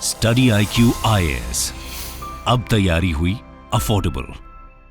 Study IQ IAS, अब तैयारी हुई अफोर्डेबल।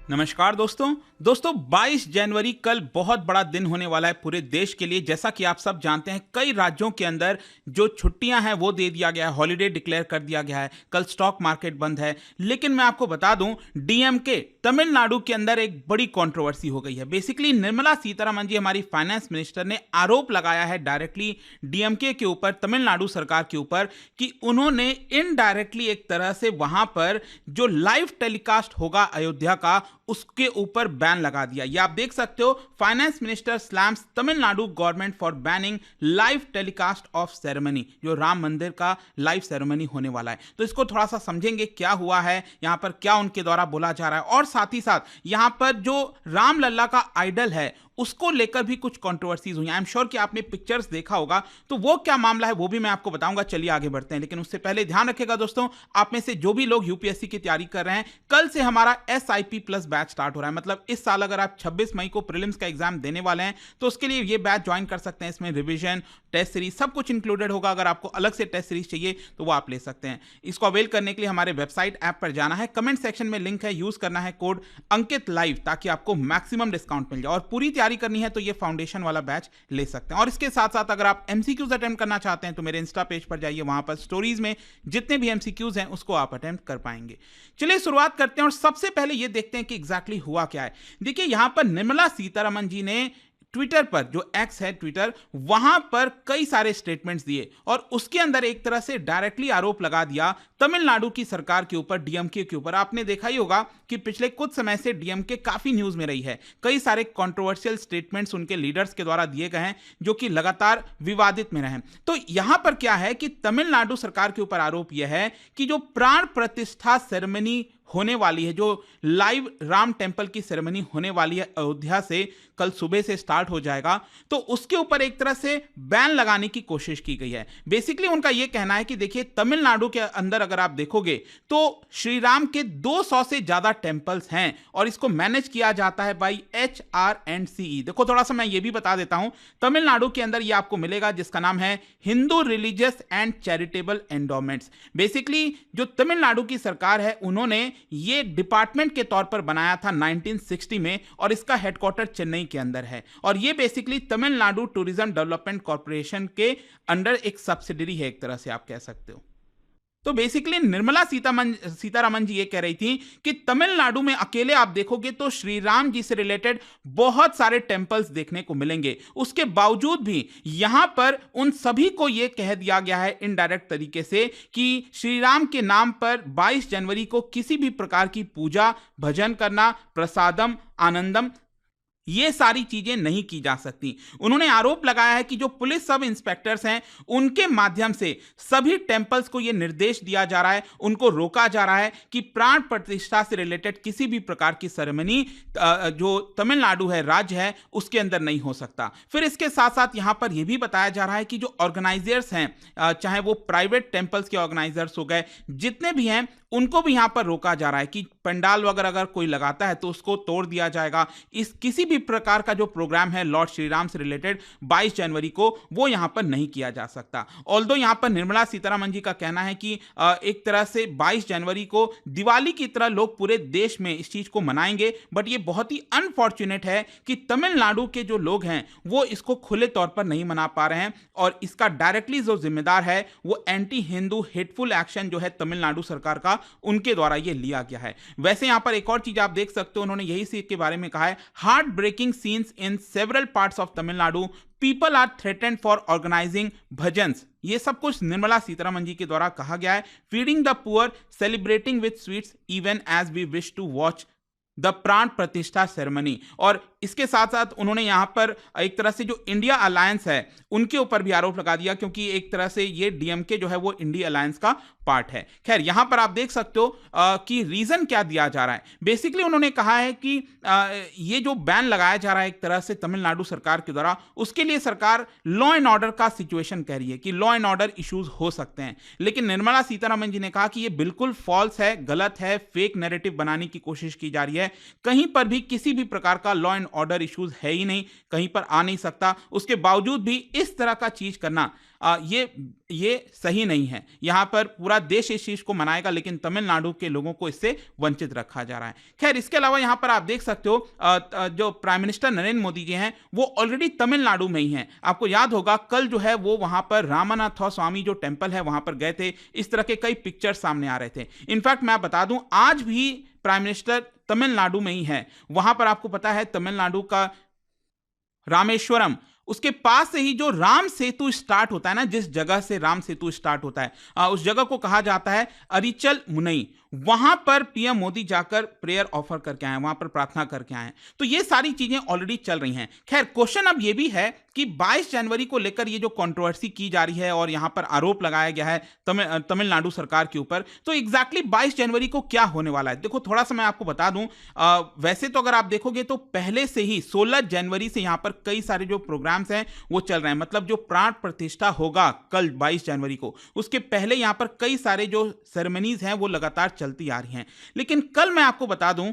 नमस्कार दोस्तों 22 जनवरी कल बहुत बड़ा दिन होने वाला है पूरे देश के लिए। जैसा कि आप सब जानते हैं, कई राज्यों के अंदर जो छुट्टियां हैं वो दे दिया गया है, हॉलिडे डिक्लेयर कर दिया गया है। कल स्टॉक मार्केट बंद है। लेकिन मैं आपको बता दूं, डीएमके तमिलनाडु के अंदर एक बड़ी कंट्रोवर्सी हो गई है। बेसिकली निर्मला सीतारमण जी, हमारी फाइनेंस मिनिस्टर, ने आरोप लगाया है डायरेक्टली डीएमके के ऊपर, तमिलनाडु सरकार के ऊपर, कि उन्होंने इनडायरेक्टली एक तरह से वहां पर जो लाइव टेलीकास्ट होगा अयोध्या का, उसके ऊपर बैन लगा दिया। ये आप देख सकते हो, finance minister slams Tamil Nadu government for banning live telecast of ceremony, जो राम मंदिर का लाइव सेरेमनी होने वाला है। तो इसको थोड़ा सा समझेंगे, क्या हुआ है यहां पर, क्या उनके द्वारा बोला जा रहा है, और साथ ही साथ यहां पर जो रामलला का आइडल है उसको लेकर भी कुछ कंट्रोवर्सीज हुई। आई एम श्योर कि आपने पिक्चर्स देखा होगा, तो वो क्या मामला है वो भी मैं आपको बताऊंगा। चलिए आगे बढ़ते हैं, लेकिन उससे पहले ध्यान रखिएगा दोस्तों, आप में से जो भी लोग यूपीएससी की तैयारी कर रहे हैं, कल से हमारा SIP प्लस बैच स्टार्ट हो रहा है। मतलब इस साल अगर आप 26 मई को प्रीलिम्स का एग्जाम देने वाले हैं तो उसके लिए ये बैच ज्वाइन कर सकते हैं। इसमें रिवीजन, टेस्ट सीरीज सब कुछ इंक्लूडेड होगा। अगर आपको अलग से टेस्ट सीरीज चाहिए तो वो आप ले सकते हैं। इसको अवेल करने के लिए हमारे वेबसाइट ऐप पर जाना है, कमेंट सेक्शन में लिंक है, यूज करना है कोड अंकित लाइव, ताकि आपको मैक्सिमम डिस्काउंट मिल जाए। और पूरी तैयारी करनी है तो ये फाउंडेशन वाला बैच ले सकते हैं। और इसके साथ साथ अगर आप MCQs अटेम्प्ट करना चाहते हैं तो मेरे इंस्टा पेज पर जाइए, वहां पर स्टोरीज में जितने भी MCQs हैं उसको आप अटेम्प्ट कर पाएंगे। चलिए शुरुआत करते हैं और सबसे पहले ये देखते हैं कि एग्जैक्टली हुआ क्या है। देखिए, यहां पर निर्मला सीतारमण जी ने ट्विटर पर, जो एक्स है ट्विटर, वहां पर कई सारे स्टेटमेंट्स दिए और उसके अंदर एक तरह से डायरेक्टली आरोप लगा दिया तमिलनाडु की सरकार के ऊपर, डीएमके के ऊपर। आपने देखा ही होगा कि पिछले कुछ समय से डीएमके काफी न्यूज में रही है। कई सारे कंट्रोवर्शियल स्टेटमेंट्स उनके लीडर्स के द्वारा दिए गए हैं जो कि लगातार विवादित में रहे। तो यहां पर क्या है कि तमिलनाडु सरकार के ऊपर आरोप यह है कि जो प्राण प्रतिष्ठा सेरेमनी होने वाली है, जो लाइव राम टेम्पल की सेरेमनी होने वाली है अयोध्या से, कल सुबह से स्टार्ट हो जाएगा, तो उसके ऊपर एक तरह से बैन लगाने की कोशिश की गई है। बेसिकली उनका यह कहना है कि देखिए, तमिलनाडु के अंदर अगर आप देखोगे तो श्री राम के 200 से ज्यादा टेम्पल्स हैं और इसको मैनेज किया जाता है बाई HRNCE। देखो, थोड़ा सा मैं ये भी बता देता हूं, तमिलनाडु के अंदर ये आपको मिलेगा जिसका नाम है Hindu religious and charitable endowments. Basically जो तमिलनाडु की सरकार है, उन्होंने ये डिपार्टमेंट के तौर पर बनाया था 1960 में, और इसका हेडक्वार्टर चेन्नई के अंदर है। और ये basically Tamil Nadu tourism development corporation के अंडर एक सब्सिडरी है, एक तरह से आप कह सकते हो। तो बेसिकली निर्मला सीतारमण जी ये कह रही थी कि तमिलनाडु में अकेले आप देखोगे तो श्री राम जी से रिलेटेड बहुत सारे टेम्पल्स देखने को मिलेंगे। उसके बावजूद भी यहां पर उन सभी को यह कह दिया गया है इनडायरेक्ट तरीके से कि श्री राम के नाम पर 22 जनवरी को किसी भी प्रकार की पूजा, भजन करना, प्रसादम, आनंदम, ये सारी चीजें नहीं की जा सकती। उन्होंने आरोप लगाया है कि जो पुलिस सब इंस्पेक्टर्स हैं, उनके माध्यम से सभी टेम्पल्स को यह निर्देश दिया जा रहा है, उनको रोका जा रहा है कि प्राण प्रतिष्ठा से रिलेटेड किसी भी प्रकार की सेरेमनी जो तमिलनाडु है, राज्य है, उसके अंदर नहीं हो सकता। फिर इसके साथ साथ यहां पर यह भी बताया जा रहा है कि जो ऑर्गेनाइजर्स हैं, चाहे वो प्राइवेट टेम्पल्स के ऑर्गेनाइजर्स हो गए, जितने भी हैं, उनको भी यहां पर रोका जा रहा है कि पंडाल वगैरह अगर कोई लगाता है तो उसको तोड़ दिया जाएगा। इस किसी भी प्रकार का जो प्रोग्राम है लॉर्ड श्री राम से रिलेटेड 22 जनवरी को, वो यहां पर नहीं किया जा सकता। ऑल्दो यहां पर निर्मला सीतारमण जी का कहना है कि एक तरह से 22 जनवरी को दिवाली की तरह लोग पूरे देश में इस चीज को मनाएंगे, बट ये बहुत ही अनफॉर्चुनेट है कि तमिलनाडु के जो लोग हैं वो इसको खुले तौर पर नहीं मना पा रहे हैं। और इसका डायरेक्टली जो जिम्मेदार है वो एंटी हिंदू हेटफुल एक्शन जो है तमिलनाडु सरकार का, उनके द्वारा ये लिया गया है। वैसे यहां पर एक और चीज आप देख सकते हो, उन्होंने यही चीज के बारे में कहा है, heart breaking scenes in several parts of Tamil Nadu, people are threatened for organizing bhajans. ये सब कुछ निर्मला सीतारमण जी के द्वारा कहा गया है। Feeding the poor, celebrating with sweets, even as we wish to watch the Pran Pratishtha ceremony. और इसके साथ साथ उन्होंने यहां पर एक तरह से जो इंडिया अलायंस है उनके ऊपर भी आरोप लगा दिया, क्योंकि एक तरह से ये डीएमके जो है वो इंडिया अलायंस का पार्ट है। खैर, यहां पर आप देख सकते हो कि रीजन क्या दिया जा रहा है। बेसिकली उन्होंने कहा है कि ये जो बैन लगाया जा रहा है एक तरह से तमिलनाडु सरकार के द्वारा, उसके लिए सरकार लॉ एंड ऑर्डर का सिचुएशन कह रही है कि लॉ एंड ऑर्डर इश्यूज हो सकते हैं। लेकिन निर्मला सीतारमण जी ने कहा कि ये बिल्कुल फॉल्स है, गलत है, फेक नैरेटिव बनाने की कोशिश की जा रही है। कहीं पर भी किसी भी प्रकार का लॉ एंड ऑर्डर इश्यूज है ही नहीं, कहीं पर आ नहीं सकता, उसके बावजूद भी इस तरह का चीज करना ये सही नहीं है। यहाँ पर पूरा देश इस चीज को मनाएगा, लेकिन तमिलनाडु के लोगों को इससे वंचित रखा जा रहा है। खैर, इसके अलावा यहाँ पर आप देख सकते हो जो प्राइम मिनिस्टर नरेंद्र मोदी जी हैं वो ऑलरेडी तमिलनाडु में ही हैं। आपको याद होगा कल जो है वो वहां पर रामानाथ स्वामी जो टेम्पल है वहां पर गए थे। इस तरह के कई पिक्चर्स सामने आ रहे थे। इनफैक्ट मैं बता दूं, आज भी प्राइम मिनिस्टर तमिलनाडु में ही है। वहां पर आपको पता है तमिलनाडु का रामेश्वरम, उसके पास से ही जो राम सेतु स्टार्ट होता है ना, जिस जगह से राम सेतु स्टार्ट होता है उस जगह को कहा जाता है अरिचल मुनई। वहां पर पीएम मोदी जाकर प्रेयर ऑफर करके आए, वहां पर प्रार्थना करके आए। तो ये सारी चीजें ऑलरेडी चल रही हैं। खैर, क्वेश्चन अब ये भी है कि 22 जनवरी को लेकर ये जो कंट्रोवर्सी की जा रही है और यहां पर आरोप लगाया गया है तमिलनाडु सरकार के ऊपर, तो एग्जैक्टली 22 जनवरी को क्या होने वाला है। देखो, थोड़ा सा मैं आपको बता दूं, वैसे तो अगर आप देखोगे तो पहले से ही 16 जनवरी से यहां पर कई सारे जो प्रोग्राम्स हैं वो चल रहे हैं। मतलब जो प्राण प्रतिष्ठा होगा कल 22 जनवरी को, उसके पहले यहां पर कई सारे जो सेरेमनीज हैं वो लगातार चलती आ रही हैं। लेकिन कल मैं आपको बता दूं,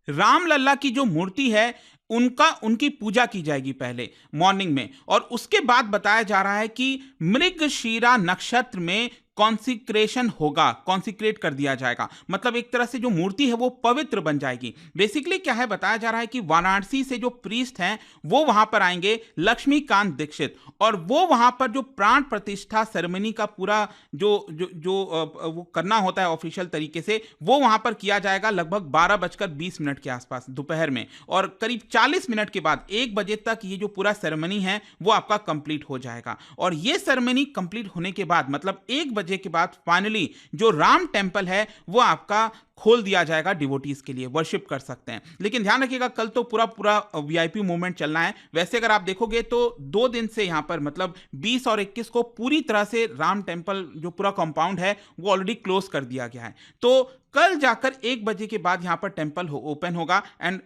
रामलला की जो मूर्ति है उनकी पूजा की जाएगी पहले मॉर्निंग में, और उसके बाद बताया जा रहा है कि मृगशीरा नक्षत्र में कॉन्सिक्रेशन होगा, कॉन्सिक्रेट कर दिया जाएगा। मतलब एक तरह से जो मूर्ति है वो पवित्र बन जाएगी। बेसिकली क्या है, बताया जा रहा है कि वाराणसी से जो प्रीस्ट हैं वो वहां पर आएंगे, लक्ष्मीकांत दीक्षित, और वो वहां पर जो प्राण प्रतिष्ठा सेरेमनी का पूरा वो करना होता है ऑफिशियल तरीके से, वो वहां पर किया जाएगा लगभग 12:20 के आसपास दोपहर में, और करीब 40 मिनट के बाद 1 बजे तक ये जो पूरा सेरेमनी है वो आपका कंप्लीट हो जाएगा। और ये सेरेमनी कंप्लीट होने के बाद, मतलब 1 बजे के बाद फाइनली जो राम टेम्पल है वो आपका खोल दिया जाएगा, डिवोटीज के लिए वर्शिप कर सकते हैं। लेकिन ध्यान रखिएगा, कल तो पूरा वीआईपी मूवमेंट चलना है। वैसे अगर आप देखोगे तो 2 दिन से यहां पर, मतलब 20 और 21 को पूरी तरह से राम टेम्पल जो पूरा कंपाउंड है वो ऑलरेडी क्लोज कर दिया गया है। तो कल जाकर 1 बजे के बाद यहां पर टेम्पल ओपन होगा। एंड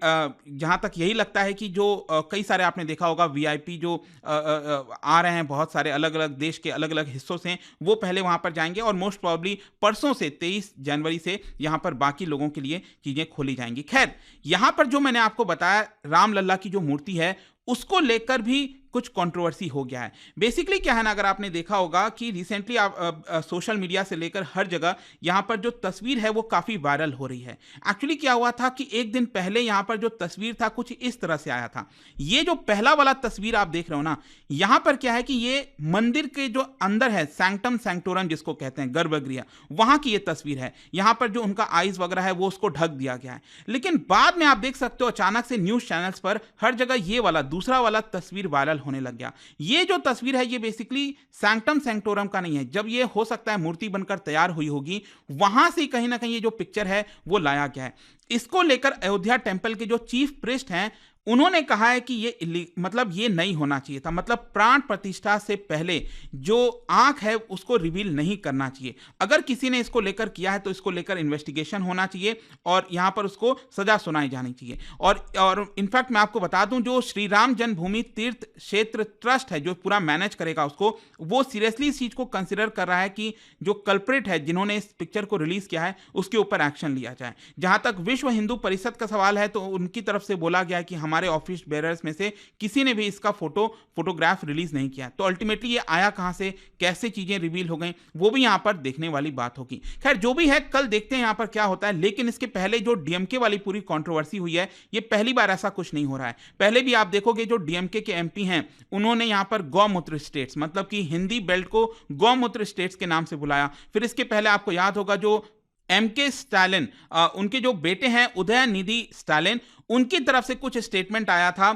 जहां तक यही लगता है कि जो कई सारे आपने देखा होगा वीआईपी जो आ रहे हैं बहुत सारे अलग अलग देश के अलग अलग हिस्सों से, वो पहले वहां पर जाएंगे, और मोस्ट प्रोबेबली परसों से 23 जनवरी से यहां पर बाकी लोगों के लिए चीजें खोली जाएंगी। खैर, यहां पर जो मैंने आपको बताया रामलला की जो मूर्ति है उसको लेकर भी कुछ कंट्रोवर्सी हो गया है। बेसिकली क्या है ना, अगर आपने देखा होगा कि रिसेंटली आप सोशल मीडिया से लेकर हर जगह यहां पर जो तस्वीर है वो काफी वायरल हो रही है। एक्चुअली क्या हुआ था कि 1 दिन पहले यहां पर जो तस्वीर था कुछ इस तरह से आया था। ये जो पहला वाला तस्वीर आप देख रहे हो ना, यहां पर क्या है कि ये मंदिर के जो अंदर है, सैंक्टम सैंक्टोरम जिसको कहते हैं, गर्भगृह, वहां की ये तस्वीर है। यहां पर जो उनका आइज वगैरह है वो उसको ढक दिया गया है। लेकिन बाद में आप देख सकते हो अचानक से न्यूज चैनल्स पर हर जगह ये वाला दूसरा वाला तस्वीर वायरल होने लग गया। ये जो तस्वीर है ये बेसिकली सैंक्टम सैंक्टोरम का नहीं है। जब ये हो सकता है मूर्ति बनकर तैयार हुई होगी, वहां से कहीं ना कहीं ये जो पिक्चर है वो लाया गया है। इसको लेकर अयोध्या टेम्पल के जो चीफ प्रीस्ट हैं उन्होंने कहा है कि ये मतलब ये नहीं होना चाहिए था। मतलब प्राण प्रतिष्ठा से पहले जो आंख है उसको रिवील नहीं करना चाहिए। अगर किसी ने इसको लेकर किया है तो इसको लेकर इन्वेस्टिगेशन होना चाहिए और यहां पर उसको सजा सुनाई जानी चाहिए। और इनफैक्ट मैं आपको बता दूं, जो श्री राम जन्मभूमि तीर्थ क्षेत्र ट्रस्ट है जो पूरा मैनेज करेगा उसको, वो सीरियसली इस चीज को कंसिडर कर रहा है कि जो कल्प्रिट है जिन्होंने इस पिक्चर को रिलीज किया है उसके ऊपर एक्शन लिया जाए। जहां तक विश्व हिंदू परिषद का सवाल है तो उनकी तरफ से बोला गया है कि हमारे ऑफिस बेयरर्स में से किसी ने भी इसका फोटोग्राफ रिलीज नहीं किया। तो अल्टीमेटली ये आया कहां से, कैसे चीजें रिवील हो गई, वो भी यहां पर देखने वाली बात होगी। खैर जो भी है, कल देखते हैं यहां पर क्या होता है। लेकिन इसके पहले जो डीएमके वाली पूरी कंट्रोवर्सी हुई है, ये पहली बार ऐसा कुछ नहीं हो रहा है। पहले भी आप देखोगे जो डीएमके के एमपी हैं उन्होंने यहां पर गौमूत्र स्टेट्स, मतलब कि हिंदी बेल्ट को गौमूत्र स्टेट्स के नाम से बुलाया। फिर इसके पहले आपको याद होगा जो एमके स्टालिन, उनके जो बेटे हैं उदयनिधि स्टालिन, उनकी तरफ से कुछ स्टेटमेंट आया था,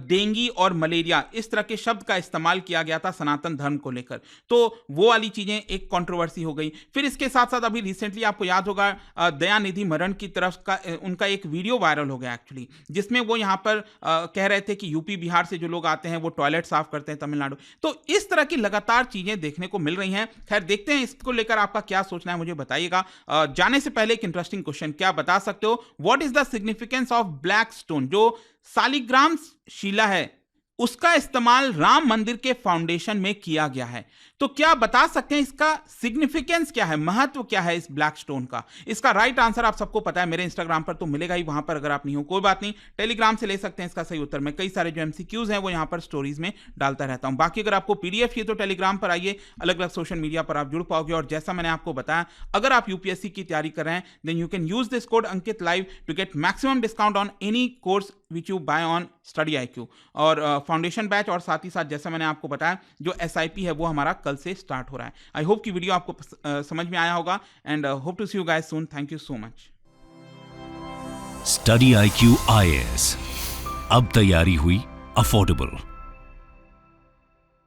डेंगी और मलेरिया इस तरह के शब्द का इस्तेमाल किया गया था सनातन धर्म को लेकर। तो वो वाली चीजें एक कंट्रोवर्सी हो गई। फिर इसके साथ साथ अभी रिसेंटली आपको याद होगा दयानिधि मरण की तरफ का उनका एक वीडियो वायरल हो गया एक्चुअली, जिसमें वो यहाँ पर कह रहे थे कि यूपी बिहार से जो लोग आते हैं वो टॉयलेट साफ करते हैं तमिलनाडु। तो इस तरह की लगातार चीजें देखने को मिल रही हैं। खैर देखते हैं इसको लेकर आपका क्या सोचना है, मुझे बताइएगा। जाने से पहले एक इंटरेस्टिंग क्वेश्चन, क्या बता सकते हो what is the significance of black stone? जो सालिग्राम शिला है उसका इस्तेमाल राम मंदिर के फाउंडेशन में किया गया है। तो क्या बता सकते हैं इसका सिग्निफिकेंस क्या है, महत्व क्या है इस ब्लैक स्टोन का? इसका राइट आंसर आप सबको पता है, मेरे इंस्टाग्राम पर तो मिलेगा ही, वहां पर अगर आप नहीं हो कोई बात नहीं, टेलीग्राम से ले सकते हैं इसका सही उत्तर। मैं कई सारे जो एमसीक्यूज हैं वो यहाँ पर स्टोरीज में डालता रहता हूँ। बाकी अगर आपको पीडीएफ चाहिए तो टेलीग्राम पर आइए, अलग अलग सोशल मीडिया पर आप जुड़ पाओगे। और जैसा मैंने आपको बताया, अगर आप यूपीएससी की तैयारी कर रहे हैं then you can use this code Ankit live to get maximum discount on any course which you buy on study IQ और फाउंडेशन बैच। और साथ ही साथ जैसा मैंने आपको बताया, जो SIP है वो हमारा कल से स्टार्ट हो रहा है। आई होप कि वीडियो आपको समझ में आया होगा and hope to see you guys soon. Thank you so much. Study IQ IAS, अब तैयारी हुई अफोर्डेबल।